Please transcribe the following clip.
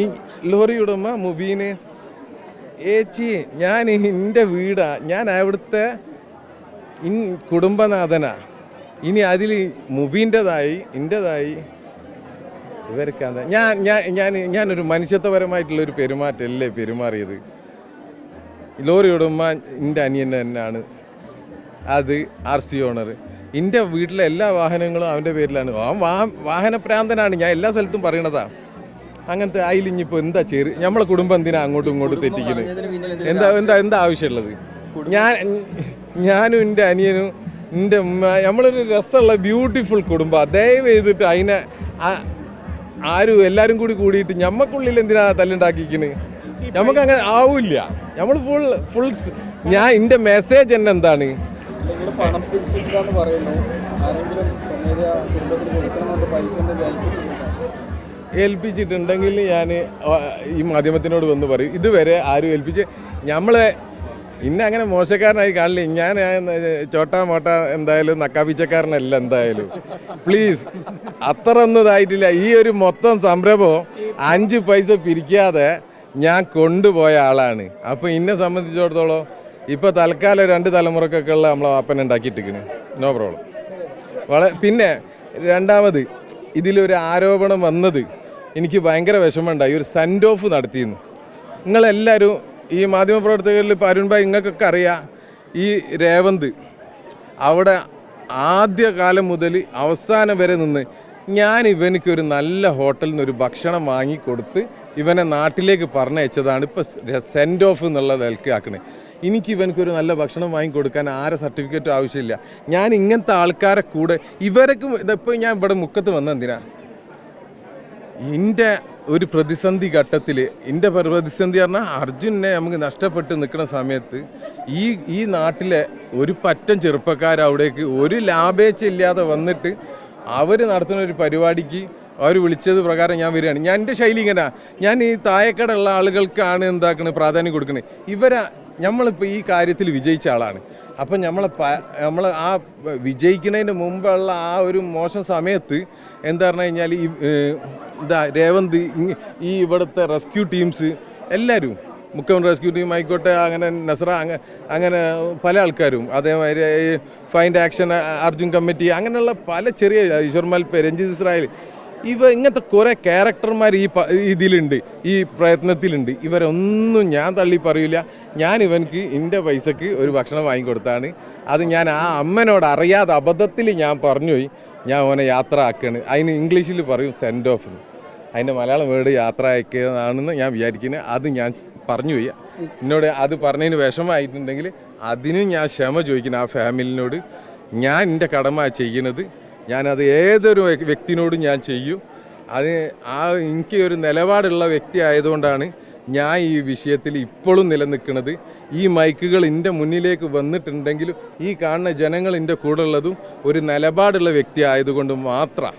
ഈ ലോറി ഉടമ മുബീന് ഏച്ചി ഞാൻ എൻ്റെ വീടാ, ഞാൻ അവിടുത്തെ കുടുംബനാഥനാ. ഇനി അതിൽ മുബീൻ്റെതായി എൻ്റെതായി ഇവർക്ക് എന്താ ഞാനൊരു മനുഷ്യത്വപരമായിട്ടുള്ളൊരു പെരുമാറ്റമല്ലേ പെരുമാറിയത്. ലോറി ഉടമ എൻ്റെ അനിയൻ തന്നെയാണ്, അത് RC ഓണർ. എൻ്റെ വീട്ടിലെ എല്ലാ വാഹനങ്ങളും അവൻ്റെ പേരിലാണ്. വാഹനപ്രാന്തനാണ്, ഞാൻ എല്ലാ സ്ഥലത്തും പറയണതാണ്. അങ്ങനത്തെ അതിലിഞ്ഞിപ്പോൾ എന്താ നമ്മളെ കുടുംബം എന്തിനാ അങ്ങോട്ടും ഇങ്ങോട്ടും തെറ്റിക്കുന്നത്? എന്താ ആവശ്യമുള്ളത്? ഞാനും എൻ്റെ അനിയനും എൻ്റെ ഉമ്മ, നമ്മളൊരു രസമുള്ള ബ്യൂട്ടിഫുൾ കുടുംബം. ദയവ് ചെയ്തിട്ട് അതിനെ ആരും എല്ലാവരും കൂടിയിട്ട് ഞമ്മക്കുള്ളിൽ എന്തിനാ തല്ലുണ്ടാക്കിക്കുന്നത്? നമുക്കങ്ങനെ ആവില്ല. നമ്മൾ ഫുൾ എൻ്റെ മെസ്സേജ് തന്നെ എന്താണ്, ഏൽപ്പിച്ചിട്ടുണ്ടെങ്കിൽ ഞാൻ ഈ മാധ്യമത്തിനോട് വന്ന് പറയും. ഇതുവരെ ആരും നമ്മളെ അങ്ങനെ മോശക്കാരനായി കാണില്ല. ഞാൻ ചോട്ടാ മോട്ട എന്തായാലും നക്കാപ്പിച്ചക്കാരനല്ല എന്തായാലും. പ്ലീസ്, അത്ര ഒന്നും ഇതായിട്ടില്ല. ഈ ഒരു മൊത്തം സംരംഭം 5 പൈസ പിരിക്കാതെ ഞാൻ കൊണ്ടുപോയ ആളാണ്. അപ്പോൾ എന്നെ സംബന്ധിച്ചിടത്തോളം ഇപ്പോൾ തൽക്കാലം 2 തലമുറക്കൊക്കെ ഉള്ള നമ്മളെ വാപ്പന ഉണ്ടാക്കിയിട്ടിരിക്കുന്നു. No problem. പിന്നെ രണ്ടാമത് ഇതിലൊരു ആരോപണം വന്നത് എനിക്ക് ഭയങ്കര വിഷമമുണ്ടായി. ഒരു സെൻഡ് ഓഫ് നടത്തിയിരുന്നു. നിങ്ങളെല്ലാവരും ഈ മാധ്യമപ്രവർത്തകരിൽ ഇപ്പോൾ അരുൺ ഭായ് നിങ്ങൾക്കൊക്കെ അറിയാം, ഈ രേവന്ത് അവിടെ ആദ്യകാലം മുതൽ അവസാനം വരെ നിന്ന് ഞാൻ ഇവനിക്കൊരു നല്ല ഹോട്ടലിൽ നിന്ന് ഒരു ഭക്ഷണം വാങ്ങിക്കൊടുത്ത് ഇവനെ നാട്ടിലേക്ക് പറഞ്ഞയച്ചതാണ്. ഇപ്പോൾ സെൻഡ് ഓഫ് എന്നുള്ള നിലക്ക് ആക്കണേ. എനിക്ക് ഇവനക്കൊരു നല്ല ഭക്ഷണം വാങ്ങിക്കൊടുക്കാൻ ആരെ സർട്ടിഫിക്കറ്റും ആവശ്യമില്ല. ഞാൻ ഇങ്ങനത്തെ ആൾക്കാരെ കൂടെ ഇവരൊക്കെ ഇതിപ്പോൾ ഞാൻ ഇവിടെ മുക്കത്ത് വന്നെന്തിനാ? എൻ്റെ ഒരു പ്രതിസന്ധി ഘട്ടത്തിൽ, എൻ്റെ പ്രതിസന്ധി പറഞ്ഞാൽ അർജുനെ നമുക്ക് നഷ്ടപ്പെട്ട് നിൽക്കുന്ന സമയത്ത് ഈ നാട്ടിലെ ഒരു പറ്റം ചെറുപ്പക്കാരവിടേക്ക് ഒരു ലാഭേച്ഛ ഇല്ലാതെ വന്നിട്ട് അവർ നടത്തുന്ന ഒരു പരിപാടിക്ക് അവർ വിളിച്ചത് പ്രകാരം ഞാൻ വരികയാണ്. ഞാൻ എൻ്റെ ശൈലി ഇങ്ങനെ, ഞാൻ ഈ താഴേക്കടുള്ള ആളുകൾക്കാണ് എന്താക്കണത് പ്രാധാന്യം കൊടുക്കുന്നത്. നമ്മളിപ്പോൾ ഈ കാര്യത്തിൽ വിജയിച്ച ആളാണ്. അപ്പം നമ്മൾ ആ വിജയിക്കുന്നതിന് മുമ്പുള്ള ആ ഒരു മോശം സമയത്ത് എന്താ പറഞ്ഞു കഴിഞ്ഞാൽ രേവന്ത് ഈ ഇവിടുത്തെ റെസ്ക്യൂ ടീംസ് എല്ലാവരും, മുഖ്യമന്ത്രി റെസ്ക്യൂ ടീം ആയിക്കോട്ടെ, അങ്ങനെ നസ്ര, അങ്ങനെ പല ആൾക്കാരും, അതേമാതിരി ഫൈൻഡ് ആക്ഷൻ അർജുൻ കമ്മിറ്റി, അങ്ങനെയുള്ള പല ചെറിയ ഈശ്വർമൽപേ, രഞ്ജിത് ഇസ്രായേൽ, ഇങ്ങനത്തെ കുറേ ക്യാരക്ടർമാർ ഇതിലുണ്ട്, ഈ പ്രയത്നത്തിലുണ്ട്. ഇവരൊന്നും ഞാൻ തള്ളി പറയില്ല. ഞാൻ ഇവനക്ക് എൻ്റെ പൈസക്ക് ഒരു ഭക്ഷണം വാങ്ങിക്കൊടുത്താണ്. അത് ഞാൻ ആ അമ്മനോട് അറിയാതെ അബദ്ധത്തിൽ ഞാൻ പറഞ്ഞുപോയി, ഞാൻ അവനെ യാത്ര ആക്കുകയാണ്. അതിന് ഇംഗ്ലീഷിൽ പറയും സെൻഡ് ഓഫ്, അതിൻ്റെ മലയാളം വേർഡ് യാത്ര അയക്കുകയാണെന്ന് ഞാൻ വിചാരിക്കുന്നത്. അത് ഞാൻ പറഞ്ഞുപോയി. എന്നോട് അത് പറഞ്ഞതിന് വിഷമമായിട്ടുണ്ടെങ്കിൽ അതിനും ഞാൻ ക്ഷമ ചോദിക്കണം ആ ഫാമിലിനോട്. ഞാൻ എൻ്റെ കടമ ചെയ്യുന്നത്, ഞാനത് ഏതൊരു വ്യക്തിനോടും ഞാൻ ചെയ്യും. എനിക്ക് ഒരു നിലപാടുള്ള വ്യക്തി ആയതുകൊണ്ടാണ് ഞാൻ ഈ വിഷയത്തിൽ ഇപ്പോഴും നിലനിൽക്കുന്നത്. ഈ മൈക്കുകൾ എൻ്റെ മുന്നിലേക്ക് വന്നിട്ടുണ്ടെങ്കിലും ഈ കാണുന്ന ജനങ്ങൾ എൻ്റെ കൂടെ ഉള്ളതും ഒരു നിലപാടുള്ള വ്യക്തി ആയതുകൊണ്ട് മാത്രമാണ്.